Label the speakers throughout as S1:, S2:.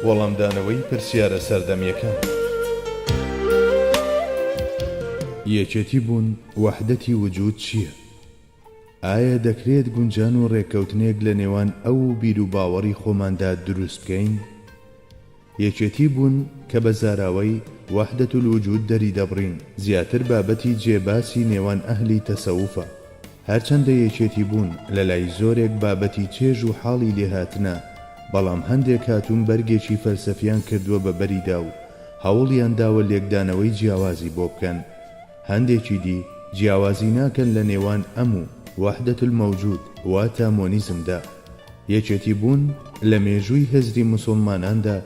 S1: وەڵامدانەوەی پرسیارە سەردەمیەکان. یەکێتی بوون وەحدەتی وجود چییە؟ ئایا دەکرێت گونجان و ڕێککەوتنێک لە نێوان ئەو بیر و باوەڕی خۆماندا دروست بکەین؟ یەکێتی بوون کە بە زاراوەی وەحدەت الوجود دەری دەبڕین. زیاتر بابەتی جێباسی نێوان ئەهلی تەسەووفە. هەرچەندە یەکێتی بوون لە لای زۆرێک بابەتی چێژ و حاڵی لێهاتنە، بەڵام هەندێک هاتوون بەرگێکی فەلسەفیان کردووە بە بەریدا و هەوڵیان داوە لێکدانەوەی جیاوازی بۆ بکەن. هەندێکی دی جیاوازی ناکەن لە نێوان ئەم و وەحدەت المەوجود واتە مۆنیزمدا. یەکێتی بوون لە مێژووی هێزری موسڵماناندا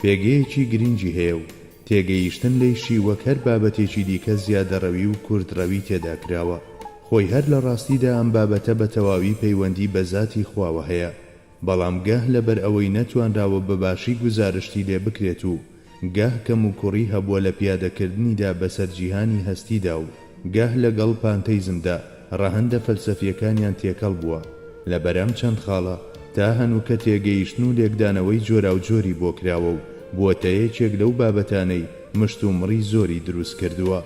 S1: پێگەیەکی گرنگی هەیە و تێگەیشتن لەیشی وەک هەر بابەتێکی دیکە زیادەڕەوی و کوردڕەوی تێدا کراوە. خۆی هەر لە ڕاستیدا ئەم بابەتە بە تەواوی پەیوەندی بە زاتی خواوە هەیە، بەڵام گاه لەبەر ئەوەی نەتوانراوە بەباشی گزارشتی لێ بکرێت و گاه کەم و کوڕی هەبووە لە پیادەکردنیدا بەسەر جیهانی هەستیدا و گاه لەگەڵ پانتەیزمدا ڕەهەندە فەلسەفیەکانیان تێکەڵ بووە. لە بەرەم چەند خاڵە تا هەنوو کە تێگەیشتن و لێکدانەوەی جۆرا و جۆری بۆ کراوە و بووەتەیەکێک لەو بابەتانەی مشت و مڕی زۆری دروست کردووە.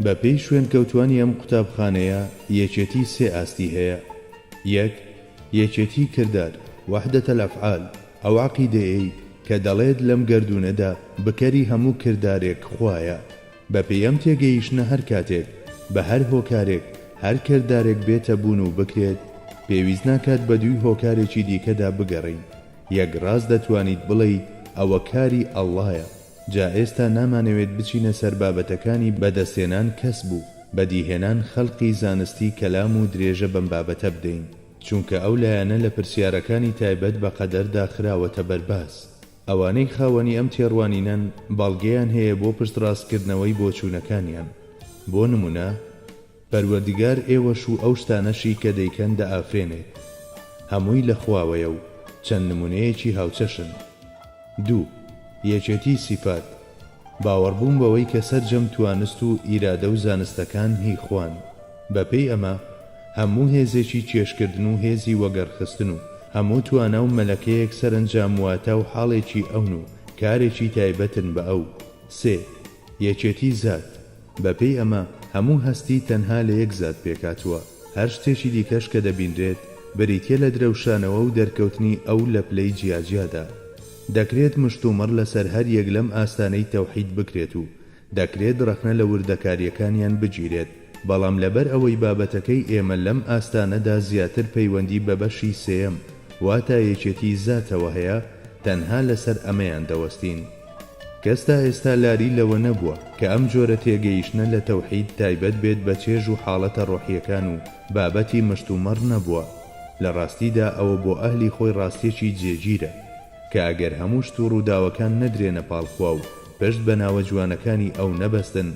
S1: بە پێی شوێن کەوتوانی ئەم قوتابخانەیە یەکێتی سێ ئاستی هەیە. یەک، یەکێتی کردار وەحدەت الأفعال، ئەو عەقیدەیەی کە دەڵێت لەم گەردوونەدا بکەری هەموو کردارێک خوایە. بە پێی ئەم تێگەیشتنە هەر کاتێک بە هەر هۆکارێک هەر کردارێک بێتە بوون و بکرێت، پێویست ناکات بە دوی هۆکارێکی دیکەدا بگەڕین. یەک ڕاست دەتوانیت بڵێیت ئەوە کاری ئەڵڵایە. جا ئێستا نامانەوێت بچینە سەر بابەتەکانی بەدەستێنان کەس بوو بەدیهێنان خەڵقی زانستی کەلام و درێژە بەم بابەتە بدەین، چونکە ئەو لایەنە لە پرسیارەکانی تایبەت بە قەدەردا خراوەتە بەرباز. ئەوانەی خاوەنی ئەم تێڕوانینەن باڵگەیان هەیە بۆ پشتڕاستکردنەوەی بۆچوونەکانیان. بۆ نمونە، پەروەردگار ئێوەش و ئەو شتانەشی کە دەیکەن دەئافرێنێت. هەمووی لە خواوەیە و چەند نمونەیەکی هاوچەشن. دوو، یەکێتی سیفات، باوەڕبوون بەوەی کە سەرجەم توانست و ئیرادە و زانستەکان هی خوان. بەپێی ئەمە هەموو هێزێکی چێشکردن و هێزی وەگەرخستن و هەموو توانە و مەلەکەیەک سەرنجام واتە و حاڵێکی ئەون و کارێکی تایبەتن بە ئەو. سێ، یەکێتی زات، بەپێی ئەمە هەموو هەستی تەنها لە یەک زات پێکاتوە. هەر شتێکی دیکەش کە دەبینرێت بریتیە لە درەوشانەوە و دەرکەوتنی ئەو لە پلەی جیاجیادا. دەکرێت مشتومڕ لەسەر هەر یەک لەم ئاستانەی تەوحید بکرێت و دەکرێت ڕەخنە لە وردەکاریەکانیان بگیرێت، بەڵام لەبەر ئەوەی بابەتەکەی ئێمە لەم ئاستانەدا زیاتر پەیوەندی بە بەشی سێیەم واتە یەکێتی زاتەوە هەیە، تەنها لەسەر ئەمەیان دەوەستین. کەستا ئێستا لاری لەوە نەبووە کە ئەم جۆرە تێگەیشتنە لە تەوحید تایبەت بێت بە چێژ و حاڵەتە ڕۆحیەکان و بابەتی مشتومڕ نەبووە. لە ڕاستیدا ئەوە بۆ ئەهلی خۆی ڕاستیەکی جێگیرە کە ئەگەر هەموو شت و ڕووداوەکان نەدرێنە پاڵخوا و پشت بە ناوە جوانەکانی ئەو نەبەستن،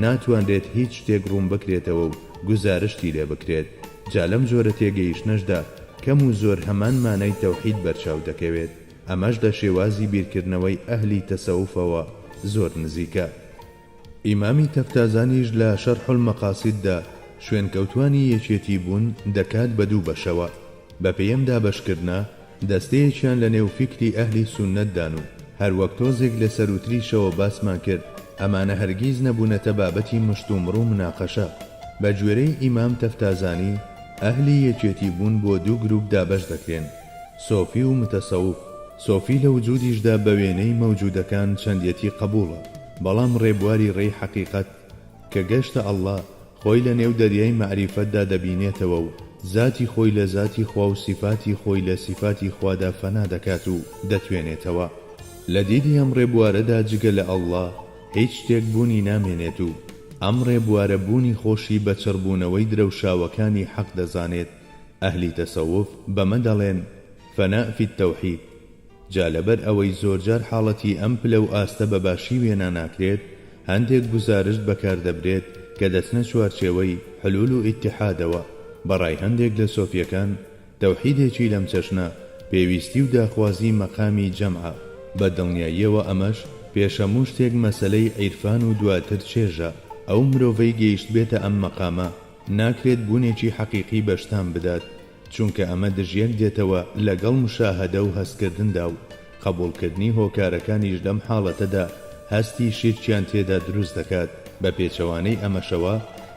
S1: ناتوانرێت هیچ شتێک ڕوون بکرێتەوە و گزارشتی لێ بکرێت. جا لەم جۆرە تێگەیشتنەشدا کەم و زۆر هەمان مانای تەوحید بەرچاو دەکەوێت. ئەمەش لە شێوازی بیرکردنەوەی ئەهلی تەسەووفەوە زۆر نزیکە. ئیمامی تەفتازانیش لە شەرح المەقاسیددا شوێنکەوتوانی یەکێتی بوون دەکات بە دوو بەشەوە. بە پێیەم دابەشکردنە دەستەیەکیان لە نێو فیکری ئەهلی سوننەتدان و هەروەک تۆزێک لە سەروتریشەوە باسمان کرد ئەمانە هەرگیز نەبوونەتە بابەتی مشتومڕ و مناقەشە. بە گوێرەی ئیمام تەفتازانی ئەهلی یەکێتی بوون بۆ دوو گروپ دابەش دەکرێن: سۆفی و متەسەوف. سۆفی لە وجودیشدا بە وێنەی مەوجودەکان چەندیەتی قبوڵە، بەڵام ڕێبواری ڕێی حەقیقەت کە گەشتە ئەڵڵا خۆی لە نێو دەریای مەعریفەتدا دەبینێتەوە و ذاتی خۆی لە ذاتی خوا و سیفاتی خۆی لە سیفاتی خوادا فەنا دەکات و دەتوێنێتەوە. لە دیدی ئەم ڕێبوارەدا جگە لە ئەڵڵا هیچ شتێک بوونی نامێنێت و ئەم ڕێبوارە بوونی خۆشی بە چڕبوونەوەی درەوشاوەکانی حەق دەزانێت. ئەهلی تەسەوف بەمە دەڵێن فەنا فی التەوحید. جا لەبەر ئەوەی زۆرجار حاڵەتی ئەم پلە و ئاستە بەباشی وێنا ناکرێت، هەندێک گزارشت بەکاردەبرێت کە دەچنە چوارچێوەی حلول و ئیتیحادەوە. بەڕای هەندێک لە سۆفیەکان تەوحیدێکی لەم چەشنە پێویستی و داخوازی مەقامی جەمعە. بە دڵنیاییەوە ئەمەش پێشەموو شتێک مەسەلەی عیرفان و دواتر چێژە. ئەو مرۆڤەی گەیشت بێتە ئەم مەقامە ناکرێت بوونێکی حەقیقی بەشتان بدات، چونکە ئەمە دژیەک دێتەوە لەگەڵ مشاهدە و هەستکردندا و قبولکردنی هۆکارەکانیش لەم حاڵەتەدا هەستی شیرکیان تێدا دروست دەکات. بە پێچەوانەی ئەمەشەوە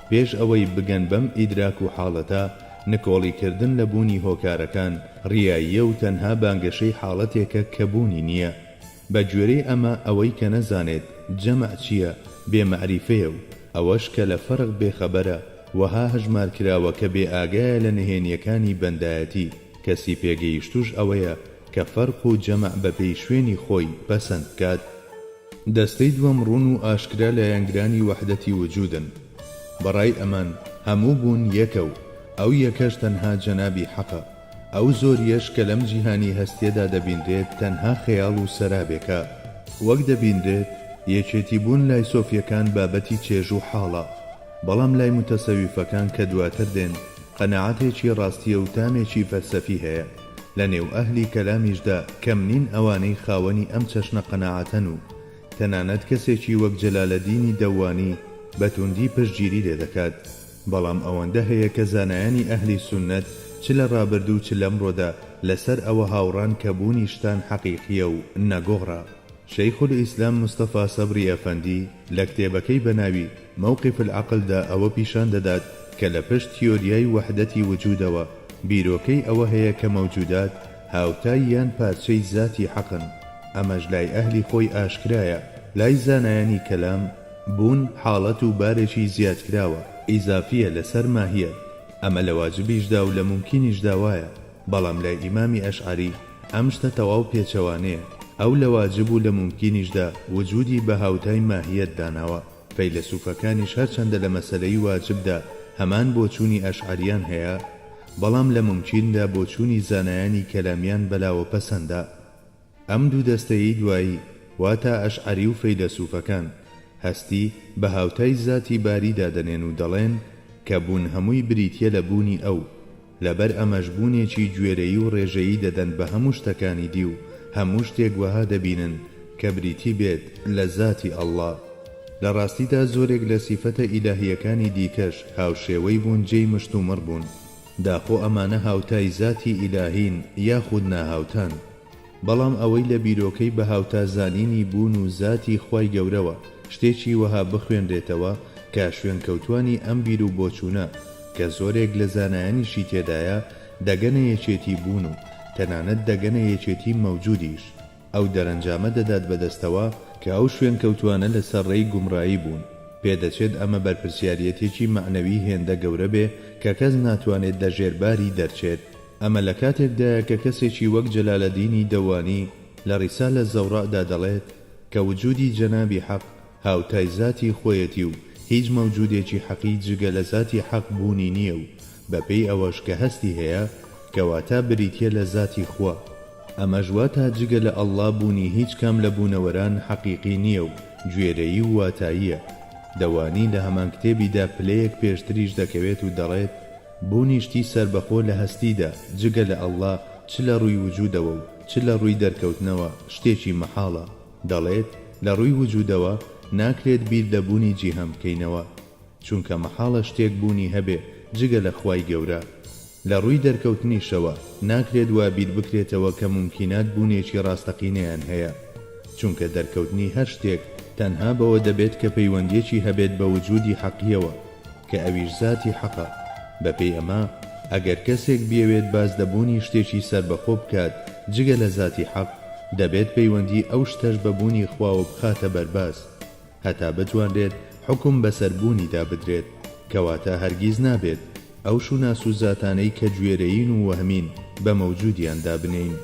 S1: پێش ئەوەی بگەن بەم ئیدراک و حاڵەتە، نکۆڵیکردن لە بوونی هۆکارەکان ڕیاییە و تەنها بانگەشەی حاڵەتێکە کە بوونی نییە. بە گوێرەی ئەمە ئەوەی کە نەزانێت جەمع چییە بێمەعریفەیە و ئەوەش کە لە فەرق بێخەبەرە وەها هەژمار کراوە کە بێ ئاگایە لە نهێنیەکانی بەندایەتی. کەسی پێگەیشتوش ئەوەیە کە فەرق و جەمع بەپێی شوێنی خۆی پەسەند بکات. دەستەی دووەم ڕوون و ئاشکرا لە یانگرانی وەحدەتی وجودن. بەڕای ئەمان هەموو بوون یەکە و ئەو یەکەش تەنها جەنابی حەقە. ئەو زۆریەش کە لەم جیهانی هەستێدا دەبینرێت تەنها خەیاڵ و سەرابێکە. وەک دەبینرێت یەکێتی بوون لای سۆفیەکان بابەتی چێژ و حاڵە، بەڵام لای متەسەویفەکان کە دواتر دێن قەناعەتێکی ڕاستیە و تامێکی فەلسەفی هەیە. لە نێو ئەهلی کەلامیشدا کەم نین ئەوانەی خاوەنی ئەم چەشنە قەناعەتەن و تەنانەت کەسێکی وەک جەلالەدینی دەوانی بەتوندی پشتگیری لێ دەکات. بەڵام ئەوەندە هەیە کە زانایانی ئەهلی سونەت چ لە ڕابردوو چ لەمڕۆدا لەسەر ئەوە هاوڕان کە بوونی شتان حەقیقیە و نەگۆڕا. شەیخ الئیسلام مستەفا سەبری ئەفەندی لە کتێبەکەی بەناوی موقف العقلدا ئەوە پیشان دەدات کە لە پشت تیۆریای وەحدەتی وجودەوە بیرۆکەی ئەوە هەیە کە مەوجودات هاوتای یان پارچەی ذاتی حەقن. ئەمەش لای ئەهلی خۆی ئاشکرایە. لای زانایانی کەلام بوون حاڵەت و بارێکی زیادکراوە، ئیزافیە لەسەر ماهیە. ئەمە لە واجبیشدا و لە ممکینیشدا وایە. بەڵام لای ئیمامی ئەشعەری ئەم شتە تەواو پێچەوانەیە. ئەو لە واجب و لە ممکینیشدا وجودی بە هاوتای ماهیەت داناوە. فەیلسوفەکانیش هەرچەندە لە مەسەلەی واجبدا هەمان بۆچوونی ئەشعەریان هەیە، بەڵام لە ممکیندا بۆچوونی زانایانی کەلامیان بەلاوە پەسەندە. ئەم دوو دەستەیی دوایی واتە ئەشعەری و فەیلسوفەکان هەستی بە هاوتای ذاتی باریدا دەنێن و دەڵێن کە بوون هەمووی بریتیە لە بوونی ئەو. لەبەر ئەمەش بوونێکی گوێرەیی و ڕێژەیی دەدەن بە هەموو شتەکانی دی و هەموو شتێک وەها دەبینن کە بریتی بێت لە ذاتی ئەڵڵا. لە ڕاستیدا زۆرێک لە سیفەتە ئیلاهیەکانی دیکەش هاوشێوەی بوون جێی مشتومڕ بوون. داخۆ ئەمانە هاوتای ذاتی ئیلاهین یاخود ناهاوتان. بەڵام ئەوەی لە بیرۆکەی بە هاوتا زانینی بوون و ذاتی خوای گەورەوە شتێکی وەها بخوێنرێتەوە کە شوێنکەوتوانی ئەم بیر و بۆچوونە کە زۆرێک لە زانایانیشی تێدایە دەگەنە یەکێتی بوون و تەنانەت دەگەنە یەکێتی مەوجودیش. ئەو دەرەنجامە دەدات بەدەستەوە کە ئەو شوێنکەوتوانە لەسەر ڕێی گومڕایی بوون. پێدەچێت ئەمە بەرپرسیارەتێکی معنەوی هێندە گەورە بێ کە کەس ناتوانێت دەژێرباری دەرچێت. ئەمە لە کاتێکدایە کە کەسێکی وەک جەلالەدینی دەوانی لە ڕیسالە زەوڕادا دەڵێت کە وجودی جەنابی حەق هاوتای ذاتی خۆیەتی و هیچ مەوجودێکی حەقی جگە لە ذاتی حەق بوونی نییە و بەپێی ئەوەش کە هەستی هەیە کەواتە بریتیە لە ذاتی خوا. ئەمەش واتە جگە لە ئەڵڵا بوونی هیچ کام لە بوونەوەران حەقیقی نییە و گوێرەیی و واتاییە. دەوانی لە هەمان کتێبیدا پلەیەک پێشتریش دەکەوێت و دەڵێت بوونیشتی سربەخۆ لە هەستیدا جگە لە ئەڵڵا چ لە ڕووی وجودەوە و چ لە ڕووی دەرکەوتنەوە شتێکی مەحاڵە. دەڵێت لە ڕووی وجودەوە ناکرێت بیر لە بوونی جیهەم بکەینەوە چونکە مەحاڵە شتێک بوونی هەبێ جگە لە خوای گەورە. لە ڕووی دەرکەوتنیشەوە ناکرێت وا بیر بکرێتەوە کە ممکینات بوونێکی ڕاستەقینەیان هەیە چونکە دەرکەوتنی هەر شتێک تەنها بەوە دەبێت کە پەیوەندیەکی هەبێت بە وجودی حەقیەوە کە ئەویش ذاتی حەقە. بەپێی ئەمە ئەگەر کەسێک بیەوێت باز دەبوونی شتێکی سربەخۆ بکات جگە لە ذاتی حەق دەبێت پەیوەندی ئەو شتەش بە بوونی خواوە بخاتە بەرباز هەتا بتوانرێت حکم بەسەربوونیدا بدرێت کەواتە هەرگیز نابێت ئەو شوناس و زاتانەی کە گوێرەین و وەهمین بە مەوجودیاندا بنین.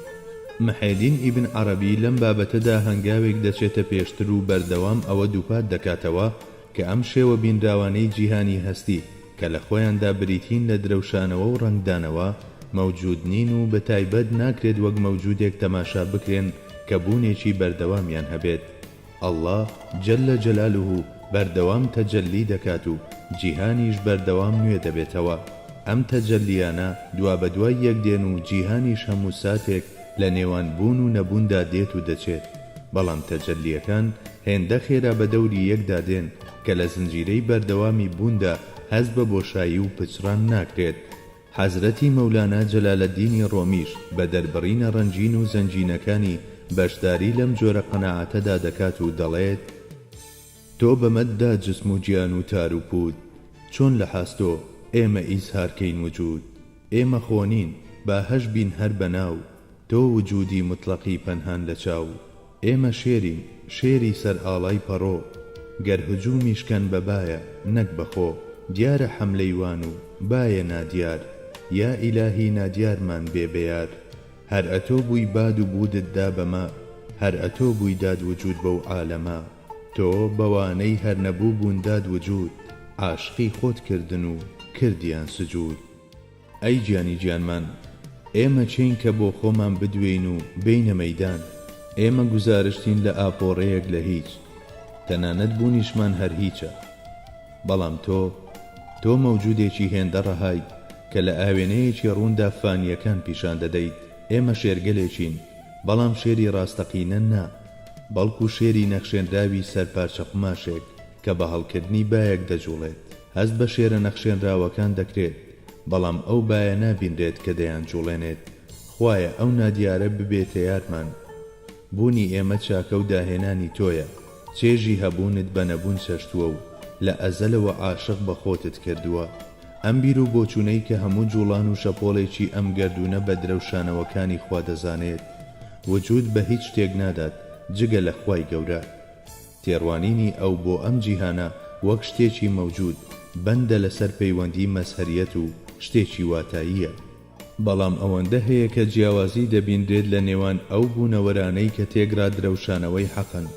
S1: محێدین ئیبن عەرەبی لەم بابەتەدا هەنگاوێک دەچێتە پێشتر و بەردەوام ئەوە دووپات دەکاتەوە کە ئەم شێوە بینراوانەی جیهانی هەستی کە لە خۆیاندا بریتین لە درەوشانەوە و ڕەنگدانەوە مەوجود نین و بە تایبەت ناکرێت وەک مەوجودێک تەماشا بکرێن کە بوونێکی بەردەوامیان هەبێت. ئەڵڵا جەلە جەلالوه بەردەوام تەجەلی دەکات و جیهانیش بەردەوام نوێ دەبێتەوە. ئەم تەجەلیانە دوا بە دوای یەک دێن و جیهانیش هەموو ساتێک لە نێوان بوون و نەبووندا دێت و دەچێت. بەڵام تەجەلیەکان هێندە خێرا بە دەوری یەکدا دێن کە لە زنجیرەی بەردەوامی بووندا هەز بە بۆشایی و پچڕان ناکرێت. حەزرەتی مەولانا جەلالەدینی ڕۆمیش بە دەربڕینە ڕەنجین و زەنجینەکانی بەشداری لەم جۆرە قەناعەتەدا دەکات و دەڵێت تۆ بەمەددا جسم و گیان و تار و پود چۆن لە حاستۆ ئێمە ئیزهارکەین وجود ئێمە خۆنین با هەش بین هەر بەناو تۆ وجودی مطلقی پەنهان لە چاو ئێمە شێرین شێری سەر ئاڵای پەڕۆ گەر هجومیشکەن بەبایە نەک بەخۆ دیارە حەملەیوان و باە نادیار یا ئیلاهی نادیارمان بێ بەیار هەر ئەتۆ بووی باد و بودتدا بەما هەر ئەتۆ بووی داد وجود بەو عالەما تۆ بەوانەی هەر نەبوو بوون داد وجود عاشقی خۆت کردن و کردیان سجود ئەی گیانی گیانمان ئێمە چین کە بۆ خۆمان بدوێین و بینە مەیدان ئێمە گوزارشتین لە ئاپۆڕەیەک لە هیچ تەنانەت بوونیشمان هەر هیچە بەڵام تۆ مەوجودێکی هێندە ڕەهای کە لە ئاوێنەیەکی ڕووندا فانیەکان پیشان دەدەیت ئێمە شێرگەلێکین بەڵام شێری ڕاستەقینە نا بەڵکو شێری نەخشێنراوی سەرپارچە قماشێک کە بە هەڵکردنی بایەک دەجوڵێت هەست بە شێرە نەخشێنراوەکان دەکرێت بەڵام ئەو بایە نابینرێت کە دەیان جوڵێنێت خوایە ئەو نادیارە ببێتە یارمان بوونی ئێمە چاکە و داهێنانی تۆیە چێژی هەبوونت بە نەبوون چەشتووە و لە ئەزەلەوە عاشق بە خۆتت کردووە ئەم بیر و بۆچوونەی کە هەموو جوڵان و شەپۆڵێکی ئەم گەردوونە بە درەوشانەوەکانی خوا دەزانێت وجود بە هیچ شتێک نادات جگە لە خوای گەورە تێڕوانینی ئەو بۆ ئەم جیهانە وەک شتێکی مەوجود بەندە لەسەر پەیوەندی مەزهەریەت و شتێکی واتاییە بەڵام ئەوەندە هەیە کە جیاوازی دەبیندرێت لە نێوان ئەو بوونەوەرانەی کە تێگرا درەوشانەوەی حەقن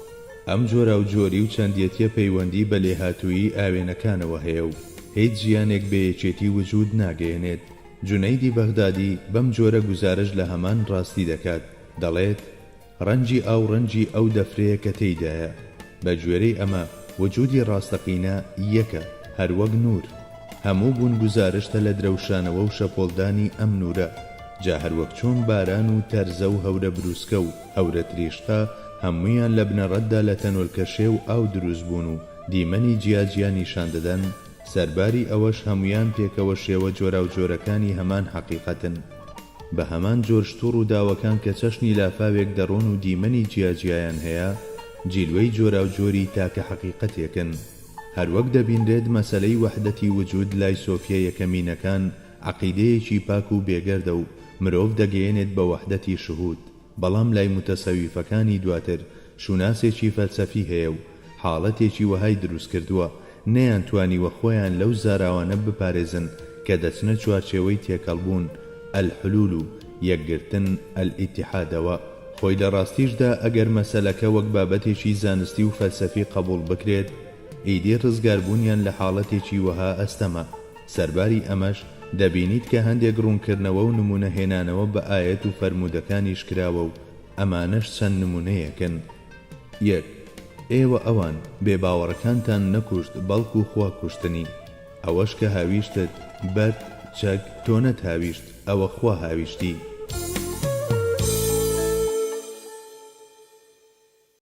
S1: ئەم جۆرە و جۆری و چەندیەتیە پەیوەندی بە لێهاتوویی ئاوێنەکانەوە هەیە و هیچ ژیانێک بەیەکێتی وجود ناگەیەنێت جونەیدی بەغدادی بەم جۆرە گوزارش لە هەمان ڕاستی دەکات دەڵێت ڕەنجی ئاو ڕەنجی ئەو دەفرەیە کە تێیدایە بە گوێرەی ئەمە وجودی ڕاستەقینە یەکە هەروەک نور هەموو بوون گوزارشتە لە درەوشانەوە و شەپۆڵدانی ئەم نورە جا هەروەک چۆن باران و تەرزە و هەورە بروسکە و هەورە تریشقە هەموویان لە بنەڕەتدا لە تەنۆلکەشێ و ئاو دروست بوون و دیمەنی جیاجیانیشان دەدەن سەرباری ئەوەش هەمویان پێکەوە شێوە جۆرا و جۆرەکانی هەمان حەقیقەتن بە هەمان جۆر شتوڕ و داوەکان کە چەشنی لافاوێک دەڕۆن و دیمەنی جیاجیایان هەیە جیلوەی جۆرا و جۆری تاکە حەقیقەتێکن هەروەک دەبیندرێت مەسەلەی وەحدەتی وجود لای سۆفیە یەکەمینەکان عەقیدەیەکی پاک و بێگەردە و مرۆڤ دەگەیەنێت بە وەحدەتی شهود بەڵام لای متەسەویفەکانی دواتر شوناسێکی فەلسەفی هەیە و حاڵەتێکی وەهای دروست کردووە نەیانتوانیوە خۆیان لەو زاراوانە بپارێزن کە دەچنە چوارچێوەی تێکەڵبوون الحلول و یەکگرتن الئیتیحادەوە خۆی لە ڕاستیشدا ئەگەر مەسەلەکە وەک بابەتێکی زانستی و فەلسەفی قبول بکرێت ئیدی ڕزگاربوونیان لە حاڵەتێکی وەها ئەستەمە سەرباری ئەمەش دەبینیت کە هەندێک ڕوونکردنەوە و نمونەهێنانەوە بە ئایەت و فەرمودەکانیش کراوە و ئەمانەش چەند نمونەیەکن یەک ئێوە ئەوان بێباوەڕەکانتان نەکوشت بەڵکو خوا کوشتنی ئەوەش کە هاویشتت بەرد چەک تۆ نەت هاویشت ئەوە خوا هاویشتی